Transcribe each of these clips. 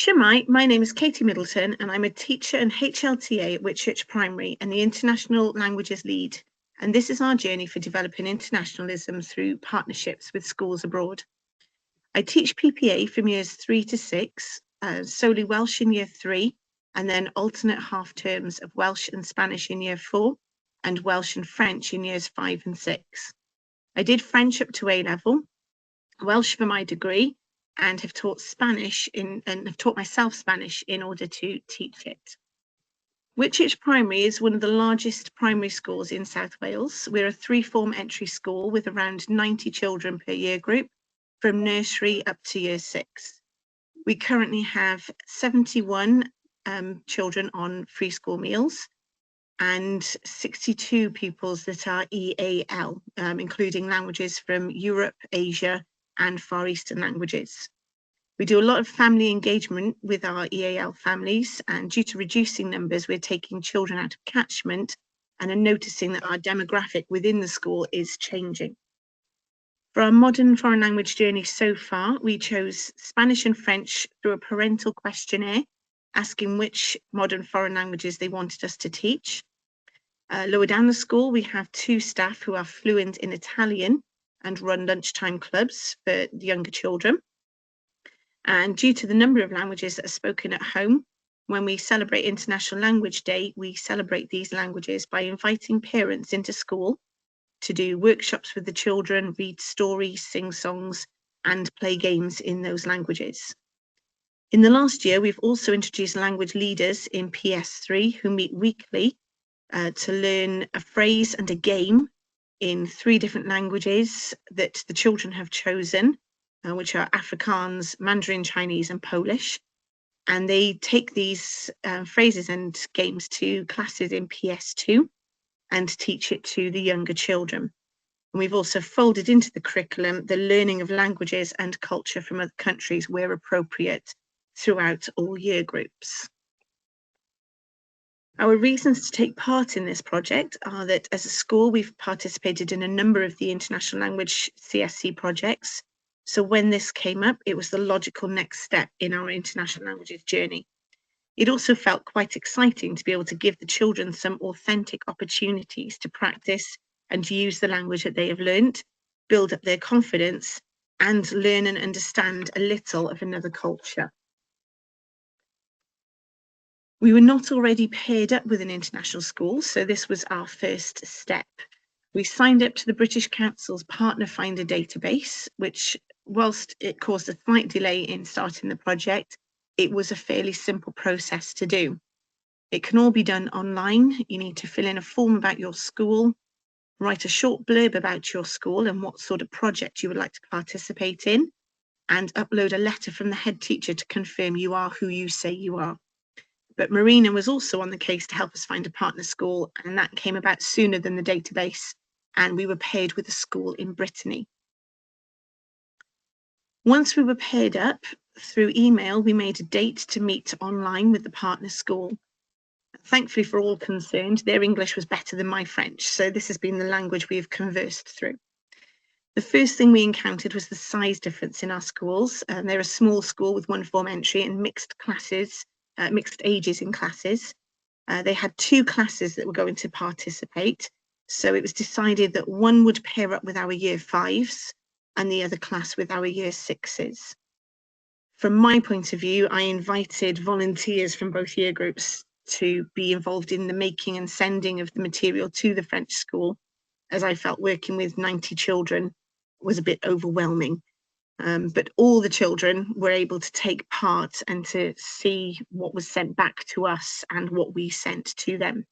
Shemai, my name is Katie Middleton and I'm a teacher and HLTA at Whitchurch Primary and the International Languages Lead. And this is our journey for developing internationalism through partnerships with schools abroad. I teach PPA from years 3 to 6, solely Welsh in year 3, and then alternate half terms of Welsh and Spanish in year 4, and Welsh and French in years 5 and 6. I did French up to A level, Welsh for my degree, and have taught myself Spanish in order to teach it. Whitchurch Primary is one of the largest primary schools in South Wales. We're a 3-form entry school with around 90 children per year group, from nursery up to year 6. We currently have 71 children on free school meals and 62 pupils that are EAL, including languages from Europe, Asia, and Far Eastern languages. We do a lot of family engagement with our EAL families, and due to reducing numbers, we're taking children out of catchment and are noticing that our demographic within the school is changing. For our modern foreign language journey so far, we chose Spanish and French through a parental questionnaire, asking which modern foreign languages they wanted us to teach. Lower down the school, we have 2 staff who are fluent in Italian and run lunchtime clubs for the younger children. And due to the number of languages that are spoken at home, when we celebrate International Language Day, we celebrate these languages by inviting parents into school to do workshops with the children, read stories, sing songs, and play games in those languages. In the last year, we've also introduced language leaders in PS3 who meet weekly to learn a phrase and a game in 3 different languages that the children have chosen, which are Afrikaans, Mandarin Chinese, and Polish. And they take these phrases and games to classes in PS2 and teach it to the younger children. And we've also folded into the curriculum the learning of languages and culture from other countries where appropriate throughout all year groups. Our reasons to take part in this project are that as a school, we've participated in a number of the International Language CSC projects. So when this came up, it was the logical next step in our international languages journey. It also felt quite exciting to be able to give the children some authentic opportunities to practice and use the language that they have learned, build up their confidence, and learn and understand a little of another culture. We were not already paired up with an international school, so this was our first step. We signed up to the British Council's Partner Finder database, which, whilst it caused a slight delay in starting the project, it was a fairly simple process to do. It can all be done online. You need to fill in a form about your school, write a short blurb about your school and what sort of project you would like to participate in, and upload a letter from the head teacher to confirm you are who you say you are. But Marina was also on the case to help us find a partner school, and that came about sooner than the database, and we were paired with a school in Brittany. Once we were paired up, through email, we made a date to meet online with the partner school. Thankfully for all concerned, their English was better than my French, so this has been the language we have conversed through. The first thing we encountered was the size difference in our schools. They're a small school with 1-form entry and mixed classes, mixed ages in classes. They had 2 classes that were going to participate, so it was decided that one would pair up with our year 5s and the other class with our year 6s. From my point of view, I invited volunteers from both year groups to be involved in the making and sending of the material to the French school, as I felt working with 90 children was a bit overwhelming. But all the children were able to take part and to see what was sent back to us and what we sent to them.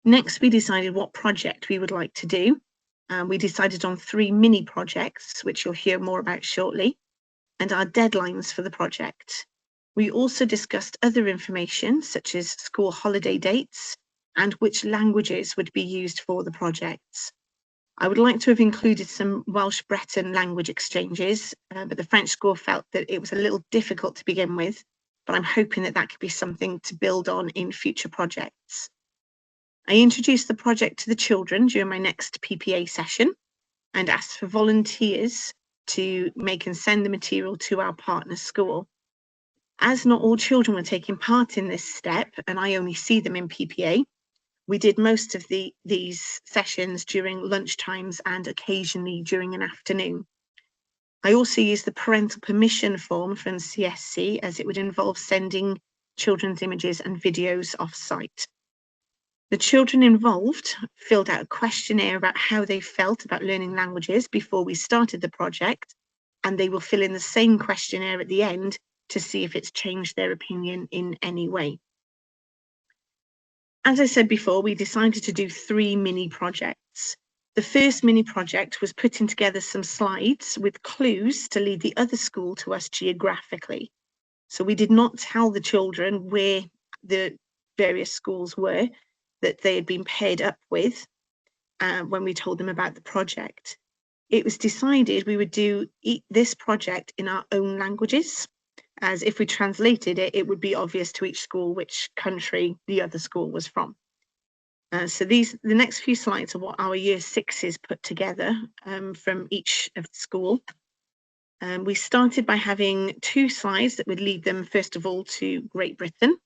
Next, we decided what project we would like to do. We decided on 3 mini projects, which you'll hear more about shortly, and our deadlines for the project. We also discussed other information, such as school holiday dates and which languages would be used for the projects. I would like to have included some Welsh Breton language exchanges, but the French school felt that it was a little difficult to begin with, but I'm hoping that that could be something to build on in future projects. I introduced the project to the children during my next PPA session and asked for volunteers to make and send the material to our partner school. As not all children were taking part in this step, and I only see them in PPA, we did most of these sessions during lunchtimes and occasionally during an afternoon. I also used the parental permission form from CSC, as it would involve sending children's images and videos off-site. The children involved filled out a questionnaire about how they felt about learning languages before we started the project, and they will fill in the same questionnaire at the end to see if it's changed their opinion in any way. As I said before, we decided to do 3 mini projects. The first mini project was putting together some slides with clues to lead the other school to us geographically. So we did not tell the children where the various schools were that they had been paired up with when we told them about the project. It was decided we would do this project in our own languages, as if we translated it, it would be obvious to each school which country the other school was from. So the next few slides are what our year 6s put together from each of the school. We started by having 2 slides that would lead them, first of all, to Great Britain,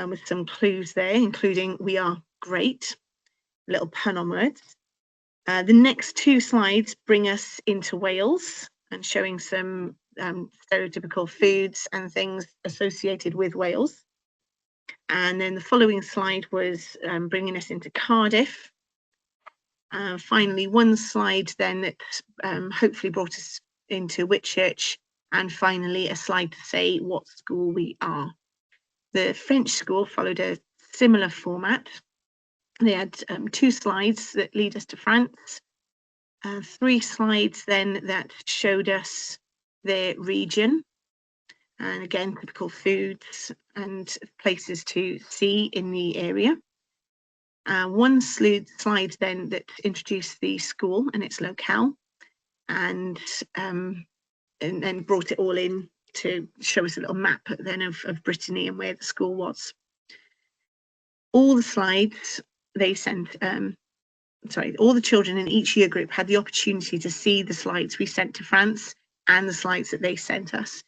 with some clues there, including "we are great," a little pun on words. The next 2 slides bring us into Wales and showing some stereotypical foods and things associated with Wales. And then the following slide was bringing us into Cardiff. Finally, 1 slide then that hopefully brought us into Whitchurch, and finally a slide to say what school we are. The French school followed a similar format. They had 2 slides that lead us to France, 3 slides then that showed us their region, and again typical foods and places to see in the area. 1 slide then that introduced the school and its locale, and then brought it all in to show us a little map then of Brittany and where the school was. All the slides they sent, all the children in each year group had the opportunity to see the slides we sent to France and the slides that they sent us.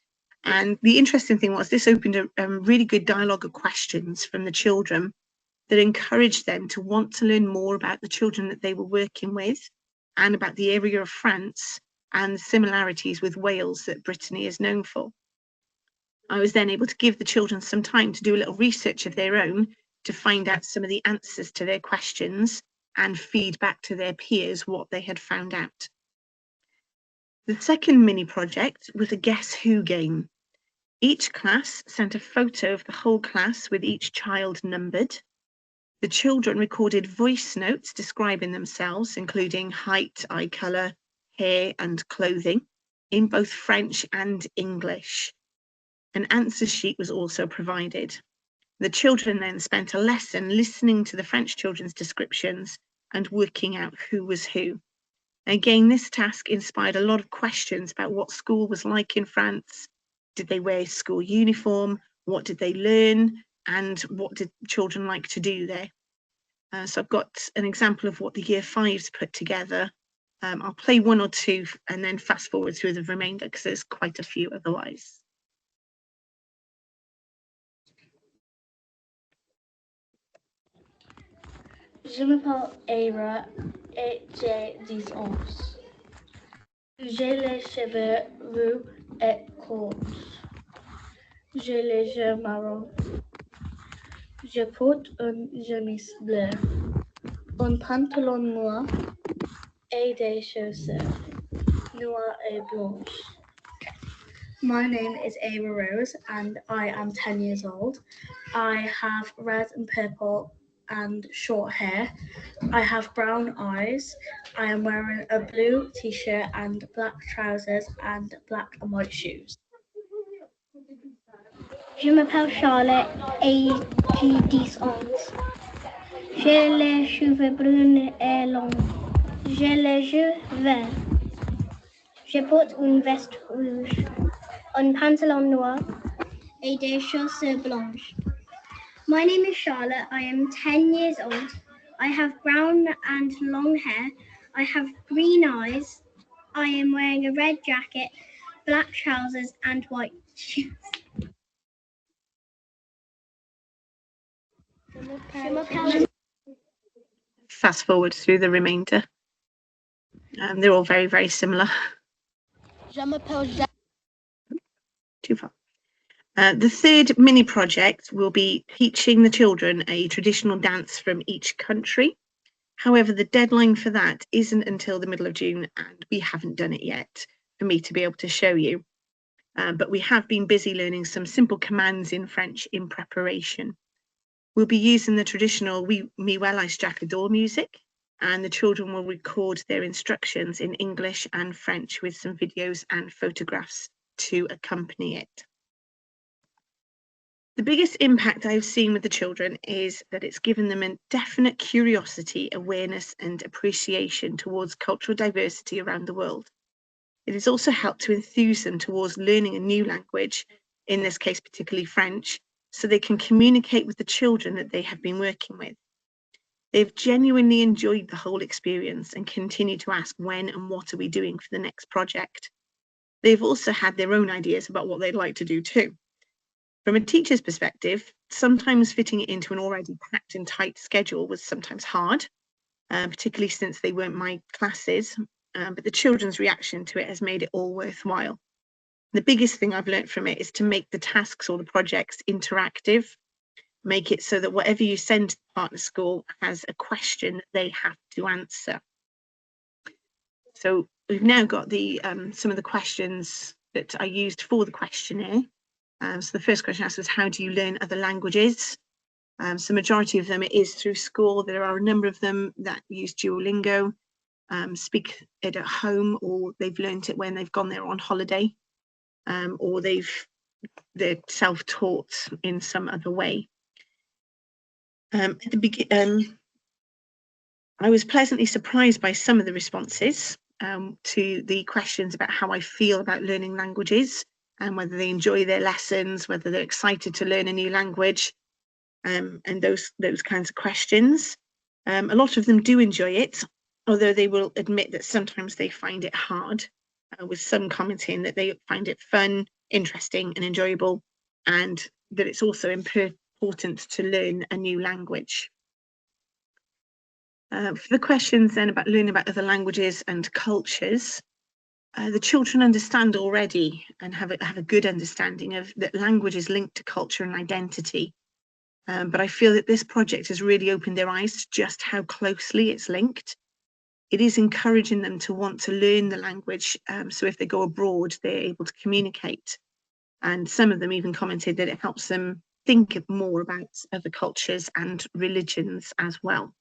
And the interesting thing was this opened a really good dialogue of questions from the children that encouraged them to want to learn more about the children that they were working with and about the area of France and the similarities with Wales that Brittany is known for. I was then able to give the children some time to do a little research of their own to find out some of the answers to their questions and feed back to their peers what they had found out. The second mini project was a Guess Who game. Each class sent a photo of the whole class with each child numbered. The children recorded voice notes describing themselves, including height, eye colour, hair and clothing, in both French and English. An answer sheet was also provided. The children then spent a lesson listening to the French children's descriptions and working out who was who. Again, this task inspired a lot of questions about what school was like in France. Did they wear school uniform? What did they learn? And what did children like to do there? So I've got an example of what the year 5s put together. I'll play 1 or 2 and then fast forward through the remainder because there's quite a few otherwise. Je m'appelle Ava et j'ai 10 ans. J'ai les cheveux roux et courts. J'ai les yeux marrons. Je porte une chemise bleue, un pantalon noir et des chaussures noires et blanches. My name is Ava Rose and I am 10 years old. I have red and purple and short hair. I have brown eyes. I am wearing a blue t-shirt and black trousers and black and white shoes. Je m'appelle Charlotte et j'ai 10 ans. J'ai les cheveux bruns et longs. J'ai les yeux verts. Je porte une veste rouge, un pantalon noir et des chaussures blanches. My name is Charlotte. I am 10 years old. I have brown and long hair. I have green eyes. I am wearing a red jacket, black trousers and white shoes. Fast forward through the remainder. They're all very, very similar. Too far. The third mini project will be teaching the children a traditional dance from each country. However, the deadline for that isn't until the middle of June, and we haven't done it yet for me to be able to show you. But we have been busy learning some simple commands in French in preparation. We'll be using the traditional Mi Welais Jacador music, and the children will record their instructions in English and French with some videos and photographs to accompany it. The biggest impact I've seen with the children is that it's given them a definite curiosity, awareness, and appreciation towards cultural diversity around the world. It has also helped to enthuse them towards learning a new language, in this case particularly French, so they can communicate with the children that they have been working with. They've genuinely enjoyed the whole experience and continue to ask when and what are we doing for the next project. They've also had their own ideas about what they'd like to do too. From a teacher's perspective, sometimes fitting it into an already packed and tight schedule was sometimes hard, particularly since they weren't my classes, but the children's reaction to it has made it all worthwhile. The biggest thing I've learned from it is to make the tasks or the projects interactive, make it so that whatever you send to the partner school has a question they have to answer. So we've now got the some of the questions that I used for the questionnaire. So the first question asked was, how do you learn other languages? So the majority of them it is through school. There are a number of them that use Duolingo, speak it at home, or they've learned it when they've gone there on holiday, or they're self-taught in some other way. At the beginning, I was pleasantly surprised by some of the responses to the questions about how I feel about learning languages and whether they enjoy their lessons, whether they're excited to learn a new language, and those kinds of questions. A lot of them do enjoy it, although they will admit that sometimes they find it hard, with some commenting that they find it fun, interesting and enjoyable, and that it's also important to learn a new language. For the questions then about learning about other languages and cultures, the children understand already and have a good understanding of that language is linked to culture and identity. But I feel that this project has really opened their eyes to just how closely it's linked. It is encouraging them to want to learn the language, so if they go abroad, they're able to communicate. And some of them even commented that it helps them think more about other cultures and religions as well.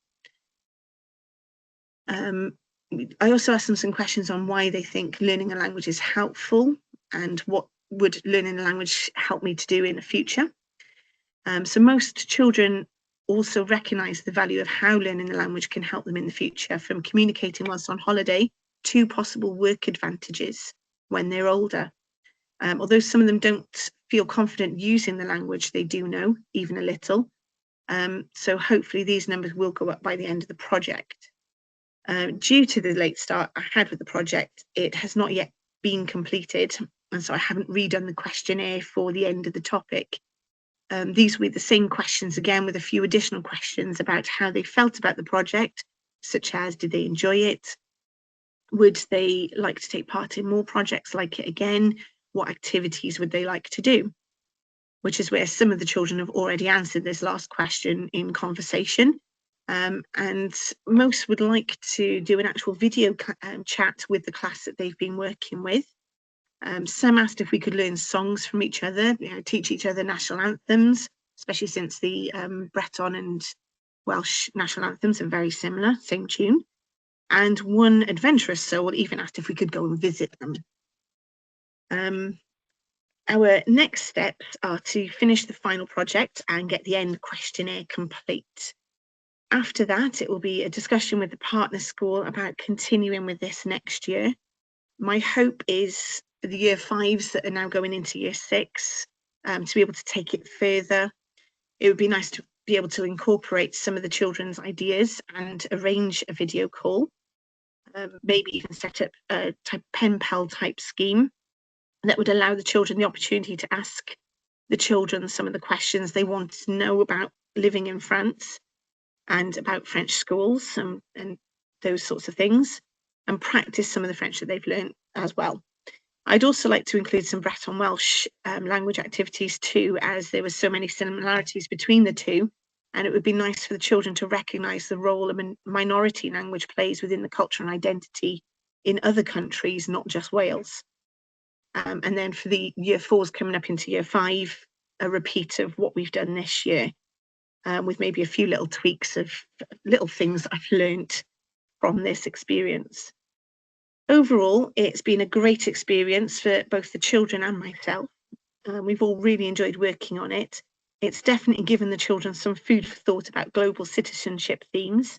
I also asked them some questions on why they think learning a language is helpful and what would learning a language help me to do in the future. So most children also recognise the value of how learning the language can help them in the future, from communicating whilst on holiday to possible work advantages when they're older. Although some of them don't feel confident using the language, they do know, even a little. So hopefully these numbers will go up by the end of the project. Due to the late start I had with the project, it has not yet been completed, and so I haven't redone the questionnaire for the end of the topic. These will be the same questions again, with a few additional questions about how they felt about the project, such as did they enjoy it? Would they like to take part in more projects like it again? What activities would they like to do? Which is where some of the children have already answered this last question in conversation. And most would like to do an actual video chat with the class that they've been working with. Some asked if we could learn songs from each other, teach each other national anthems, especially since the Breton and Welsh national anthems are very similar, same tune. And one adventurous soul even asked if we could go and visit them. Our next steps are to finish the final project and get the end questionnaire complete. After that, it will be a discussion with the partner school about continuing with this next year. My hope is for the year 5s that are now going into year 6 to be able to take it further. It would be nice to be able to incorporate some of the children's ideas and arrange a video call, maybe even set up a pen pal type scheme that would allow the children the opportunity to ask the children some of the questions they want to know about living in France and about French schools and those sorts of things, and practice some of the French that they've learned as well. I'd also like to include some Breton Welsh language activities too, as there were so many similarities between the two, and it would be nice for the children to recognise the role a minority language plays within the culture and identity in other countries, not just Wales. And then for the year 4s coming up into year 5, a repeat of what we've done this year, with maybe a few little tweaks of little things I've learnt from this experience. Overall, it's been a great experience for both the children and myself. We've all really enjoyed working on it. It's definitely given the children some food for thought about global citizenship themes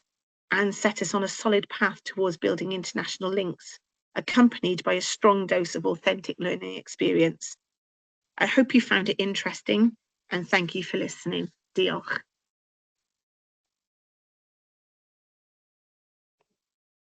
and set us on a solid path towards building international links, accompanied by a strong dose of authentic learning experience. I hope you found it interesting, and thank you for listening. Diolch.